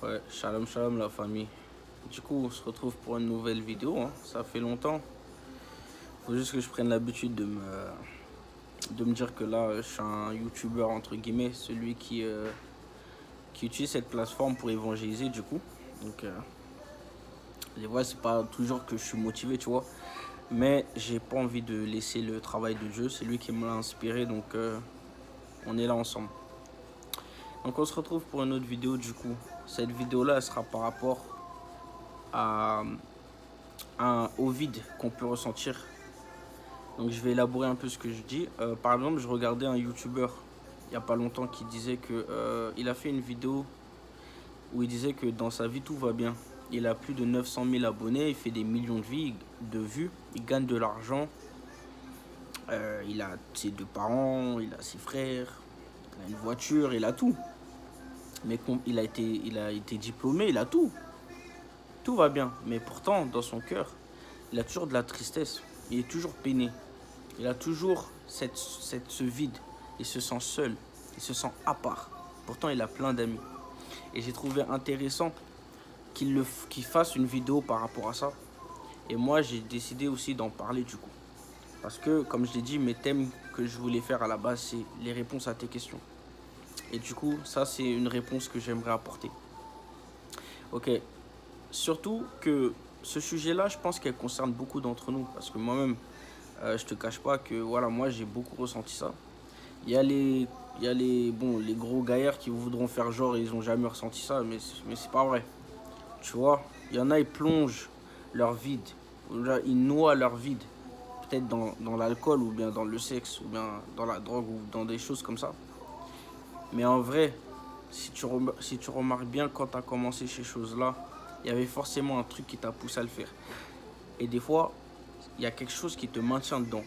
Ouais, shalom shalom la famille. Du coup, on se retrouve pour une nouvelle vidéo, hein. Ça fait longtemps. Faut juste que je prenne l'habitude de me dire que là, je suis un youtubeur entre guillemets, celui qui utilise cette plateforme pour évangéliser du coup. Donc, les voix, c'est pas toujours que je suis motivé, tu vois. Mais j'ai pas envie de laisser le travail de Dieu. C'est lui qui me l'a inspiré, donc on est là ensemble. Donc on se retrouve pour une autre vidéo du coup. Cette vidéo-là, elle sera par rapport à au vide qu'on peut ressentir. Donc je vais élaborer un peu ce que je dis. Par exemple, je regardais un youtubeur il n'y a pas longtemps qui disait que il a fait une vidéo où il disait que dans sa vie tout va bien. Il a plus de 900 000 abonnés, il fait des millions de vues, il gagne de l'argent, il a ses deux parents, il a ses frères, il a une voiture, il a tout. Mais il a été diplômé, il a tout. Tout va bien. Mais pourtant, dans son cœur, il a toujours de la tristesse. Il est toujours peiné. Il a toujours ce vide. Il se sent seul. Il se sent à part. Pourtant, il a plein d'amis. Et j'ai trouvé intéressant qu'il fasse une vidéo par rapport à ça. Et moi, j'ai décidé aussi d'en parler du coup. Parce que, comme je l'ai dit, mes thèmes que je voulais faire à la base, c'est les réponses à tes questions. Et du coup, ça, c'est une réponse que j'aimerais apporter. Ok. Surtout que ce sujet-là, je pense qu'elle concerne beaucoup d'entre nous. Parce que moi-même, je te cache pas que voilà, moi j'ai beaucoup ressenti ça. Il y a les gros gaillards qui voudront faire genre et ils ont jamais ressenti ça, mais c'est pas vrai. Tu vois, il y en a, ils plongent leur vide, ils noient leur vide, peut-être dans l'alcool ou bien dans le sexe ou bien dans la drogue ou dans des choses comme ça. Mais en vrai, si tu remarques bien quand tu as commencé ces choses-là, il y avait forcément un truc qui t'a poussé à le faire. Et des fois, il y a quelque chose qui te maintient dedans.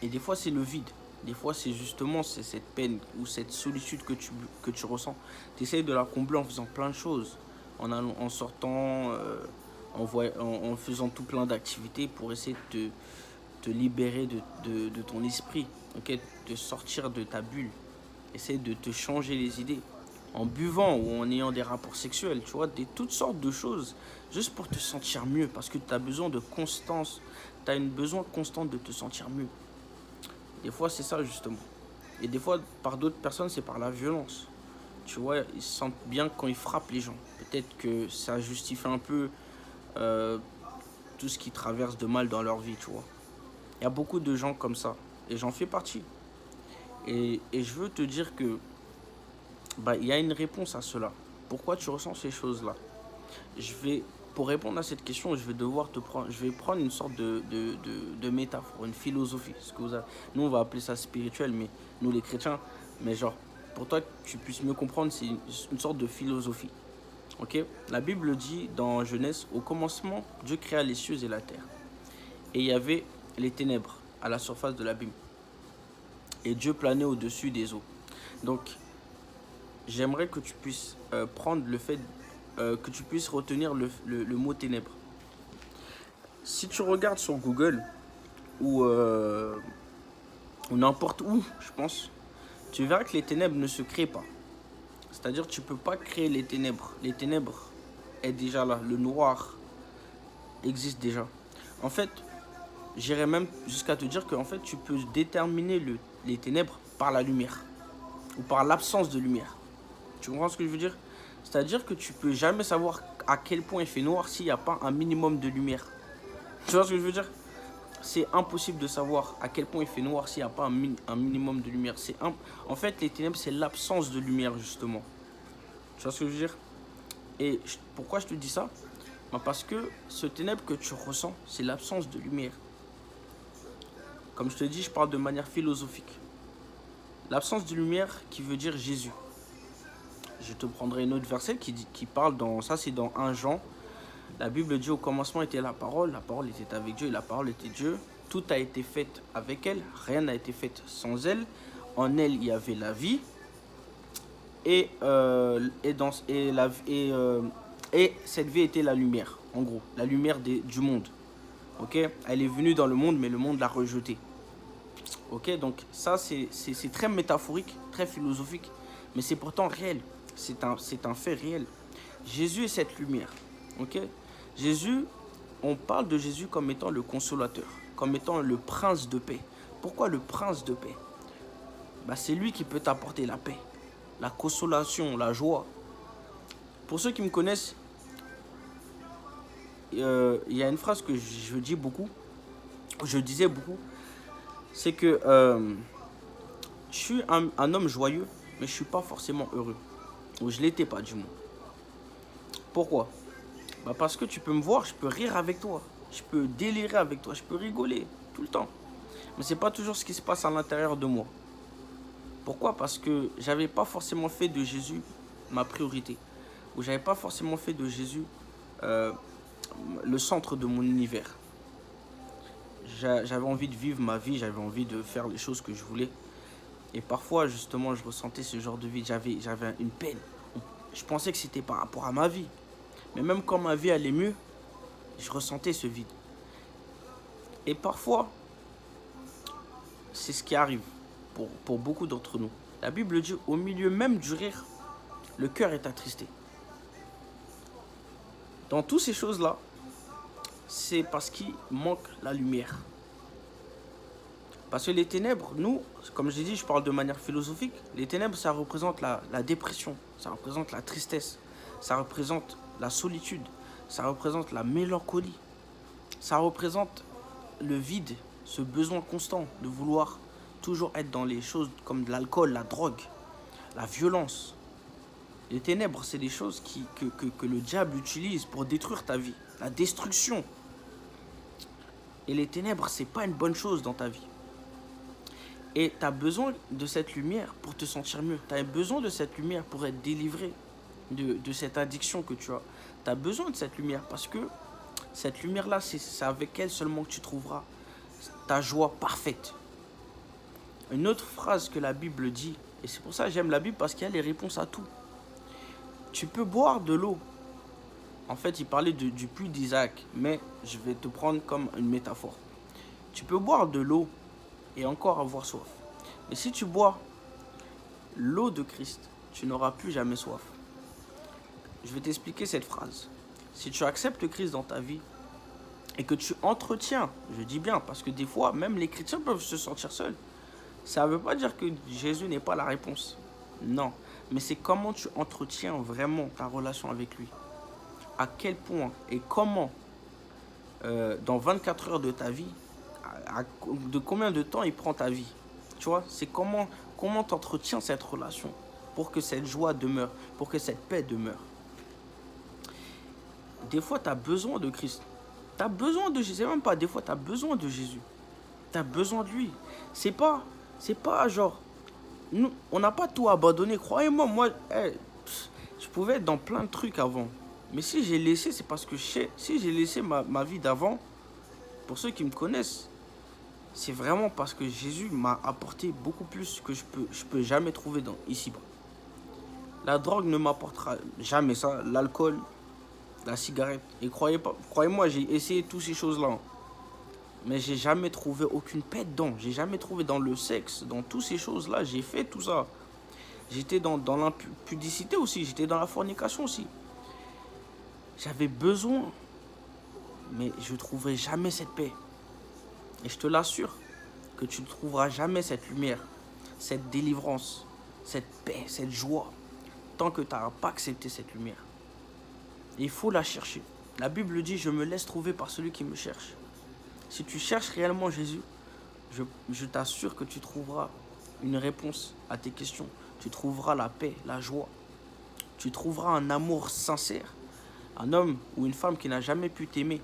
Et des fois, c'est le vide. Des fois, c'est justement cette peine ou cette solitude que tu ressens. Tu essayes de la combler en faisant plein de choses. En sortant, en faisant tout plein d'activités pour essayer de te libérer de ton esprit. Okay, de sortir de ta bulle. Essayer de te changer les idées. En buvant ou en ayant des rapports sexuels, tu vois, toutes sortes de choses. Juste pour te sentir mieux. Parce que tu as besoin de constance. Tu as un besoin constant de te sentir mieux. Des fois, c'est ça, justement. Et des fois, par d'autres personnes, c'est par la violence. Tu vois, ils se sentent bien quand ils frappent les gens. Peut-être que ça justifie un peu euh, tout ce qu'ils traversent de mal dans leur vie, tu vois. Il y a beaucoup de gens comme ça. Et j'en fais partie. Et je veux te dire que il y a une réponse à cela. Pourquoi tu ressens ces choses-là? Pour répondre à cette question, je vais prendre une sorte de métaphore, une philosophie. Nous, on va appeler ça spirituel, mais nous, les chrétiens, mais genre, pour toi, que tu puisses mieux comprendre, c'est une sorte de philosophie. Ok? La Bible dit dans Genèse, au commencement, Dieu créa les cieux et la terre. Et il y avait les ténèbres à la surface de l'abîme. Et Dieu planait au-dessus des eaux. Donc, j'aimerais que tu puisses prendre le fait que tu puisses retenir le mot ténèbres. Si tu regardes sur Google ou n'importe où, je pense, tu verras que les ténèbres ne se créent pas. C'est-à-dire que tu ne peux pas créer les ténèbres. Les ténèbres est déjà là. Le noir existe déjà. En fait, j'irais même jusqu'à te dire que en fait, tu peux déterminer les ténèbres par la lumière ou par l'absence de lumière. Tu comprends ce que je veux dire? C'est-à-dire que tu peux jamais savoir à quel point il fait noir s'il n'y a pas un minimum de lumière. Tu vois ce que je veux dire? C'est impossible de savoir à quel point il fait noir s'il n'y a pas un minimum de lumière. En fait, les ténèbres, c'est l'absence de lumière, justement. Tu vois ce que je veux dire? Et pourquoi je te dis ça? Parce que ce ténèbre que tu ressens, c'est l'absence de lumière. Comme je te dis, je parle de manière philosophique. L'absence de lumière qui veut dire Jésus. Je te prendrai une autre verset qui parle ça c'est dans 1 Jean. La Bible dit au commencement était la parole était avec Dieu et la parole était Dieu. Tout a été fait avec elle, rien n'a été fait sans elle. En elle, il y avait la vie. Et cette vie était la lumière, en gros, la lumière du monde. Ok, elle est venue dans le monde, mais le monde l'a rejetée. Ok, donc ça c'est très métaphorique, très philosophique, mais c'est pourtant réel. C'est un fait réel. Jésus est cette lumière. Ok? Jésus, on parle de Jésus comme étant le consolateur, comme étant le prince de paix. Pourquoi le prince de paix? C'est lui qui peut t'apporter la paix, la consolation, la joie. Pour ceux qui me connaissent, il y a une phrase que je dis beaucoup, je disais beaucoup, c'est que je suis un homme joyeux, mais je ne suis pas forcément heureux. Ou je ne l'étais pas du moins. Pourquoi? Parce que tu peux me voir, je peux rire avec toi, je peux délirer avec toi, je peux rigoler tout le temps. Mais ce n'est pas toujours ce qui se passe à l'intérieur de moi. Pourquoi? Parce que je n'avais pas forcément fait de Jésus ma priorité. Ou je n'avais pas forcément fait de Jésus le centre de mon univers. J'avais envie de vivre ma vie, j'avais envie de faire les choses que je voulais. Et parfois, justement, je ressentais ce genre de vide. J'avais une peine. Je pensais que c'était par rapport à ma vie. Mais même quand ma vie allait mieux, je ressentais ce vide. Et parfois, c'est ce qui arrive pour beaucoup d'entre nous. La Bible dit, au milieu même du rire, le cœur est attristé. Dans toutes ces choses-là, c'est parce qu'il manque la lumière. Parce que les ténèbres, nous, comme j'ai dit, je parle de manière philosophique, les ténèbres, ça représente la dépression, ça représente la tristesse, ça représente la solitude, ça représente la mélancolie, ça représente le vide, ce besoin constant de vouloir toujours être dans les choses comme de l'alcool, la drogue, la violence. Les ténèbres, c'est des choses que le diable utilise pour détruire ta vie, la destruction. Et les ténèbres, c'est pas une bonne chose dans ta vie. Et tu as besoin de cette lumière pour te sentir mieux. Tu as besoin de cette lumière pour être délivré de cette addiction que tu as. Tu as besoin de cette lumière parce que cette lumière-là, c'est avec elle seulement que tu trouveras ta joie parfaite. Une autre phrase que la Bible dit, et c'est pour ça que j'aime la Bible parce qu'il y a les réponses à tout. Tu peux boire de l'eau. En fait, il parlait du puits d'Isaac, mais je vais te prendre comme une métaphore. Tu peux boire de l'eau et encore avoir soif. Mais si tu bois l'eau de Christ, tu n'auras plus jamais soif. Je vais t'expliquer cette phrase. Si tu acceptes Christ dans ta vie et que tu entretiens, je dis bien, parce que des fois, même les chrétiens peuvent se sentir seuls. Ça ne veut pas dire que Jésus n'est pas la réponse. Non, mais c'est comment tu entretiens vraiment ta relation avec lui. À quel point et comment, dans 24 heures de ta vie, de combien de temps il prend ta vie. Tu vois, c'est comment tu entretiens cette relation pour que cette joie demeure, pour que cette paix demeure. Des fois, tu as besoin de Christ. Tu as besoin de Jésus. Même pas des fois, tu as besoin de Jésus. Tu as besoin de lui. C'est pas genre... Nous, on n'a pas tout abandonné. Croyez-moi, moi, je pouvais être dans plein de trucs avant. Mais si j'ai laissé, c'est parce que si j'ai laissé ma vie d'avant, pour ceux qui me connaissent, c'est vraiment parce que Jésus m'a apporté beaucoup plus que je peux jamais trouver ici-bas. La drogue ne m'apportera jamais ça, l'alcool, la cigarette. Et croyez-moi, j'ai essayé toutes ces choses-là. Mais j'ai jamais trouvé aucune paix dedans. J'ai jamais trouvé dans le sexe, dans toutes ces choses-là. J'ai fait tout ça. J'étais dans l'impudicité aussi, j'étais dans la fornication aussi. J'avais besoin, mais je ne trouverai jamais cette paix. Et je te l'assure que tu ne trouveras jamais cette lumière, cette délivrance, cette paix, cette joie, tant que tu n'auras pas accepté cette lumière. Et il faut la chercher. La Bible dit, je me laisse trouver par celui qui me cherche. Si tu cherches réellement Jésus, je t'assure que tu trouveras une réponse à tes questions. Tu trouveras la paix, la joie. Tu trouveras un amour sincère. Un homme ou une femme qui n'a jamais pu t'aimer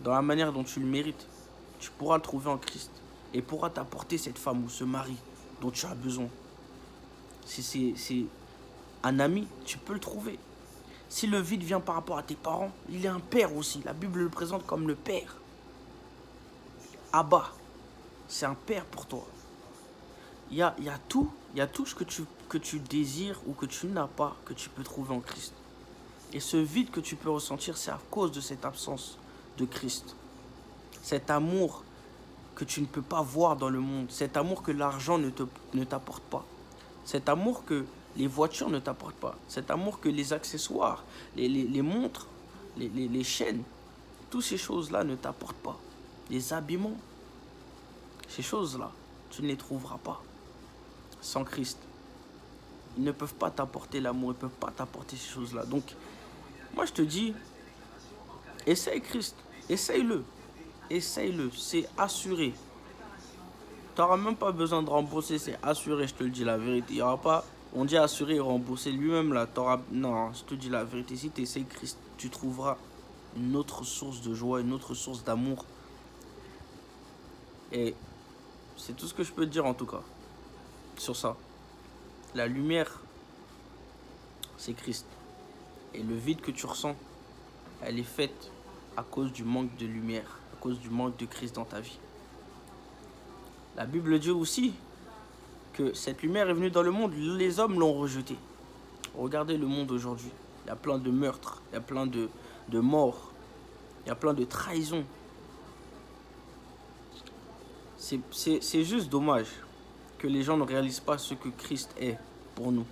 dans la manière dont tu le mérites. Tu pourras le trouver en Christ et pourra t'apporter cette femme ou ce mari dont tu as besoin. Si c'est un ami, tu peux le trouver. Si le vide vient par rapport à tes parents, il est un père aussi. La Bible le présente comme le père. Abba, c'est un père pour toi. Il y a tout ce que tu désires ou que tu n'as pas, que tu peux trouver en Christ. Et ce vide que tu peux ressentir, c'est à cause de cette absence de Christ. Cet amour que tu ne peux pas voir dans le monde. Cet amour que l'argent ne t'apporte pas. Cet amour que les voitures ne t'apportent pas. Cet amour que les accessoires, les montres, les chaînes, toutes ces choses-là ne t'apportent pas. Les habillements, ces choses-là, tu ne les trouveras pas sans Christ. Ils ne peuvent pas t'apporter l'amour, ils ne peuvent pas t'apporter ces choses-là. Donc, moi je te dis, essaye Christ, essaye-le, essaye-le, c'est assuré. Tu n'auras même pas besoin de rembourser, c'est assuré, je te le dis la vérité. Il n'y aura pas, on dit assuré et rembourser lui-même là. Non, je te dis la vérité, si tu essayes Christ, tu trouveras une autre source de joie, une autre source d'amour. Et c'est tout ce que je peux te dire en tout cas sur ça. La lumière, c'est Christ. Et le vide que tu ressens, elle est faite à cause du manque de lumière, à cause du manque de Christ dans ta vie. La Bible dit aussi que cette lumière est venue dans le monde, les hommes l'ont rejetée. Regardez le monde aujourd'hui. Il y a plein de meurtres, il y a plein de morts, il y a plein de trahisons. C'est juste dommage que les gens ne réalisent pas ce que Christ est pour nous.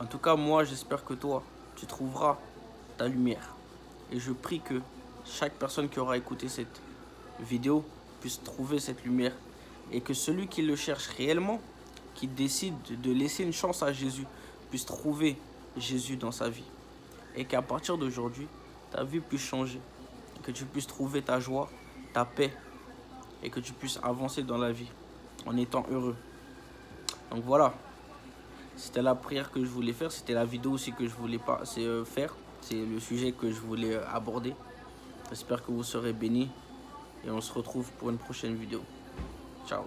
En tout cas, moi, j'espère que toi, tu trouveras ta lumière. Et je prie que chaque personne qui aura écouté cette vidéo puisse trouver cette lumière. Et que celui qui le cherche réellement, qui décide de laisser une chance à Jésus, puisse trouver Jésus dans sa vie. Et qu'à partir d'aujourd'hui, ta vie puisse changer. Que tu puisses trouver ta joie, ta paix. Et que tu puisses avancer dans la vie en étant heureux. Donc voilà. C'était la prière que je voulais faire. C'était la vidéo aussi que je voulais faire. C'est le sujet que je voulais aborder. J'espère que vous serez bénis. Et on se retrouve pour une prochaine vidéo. Ciao.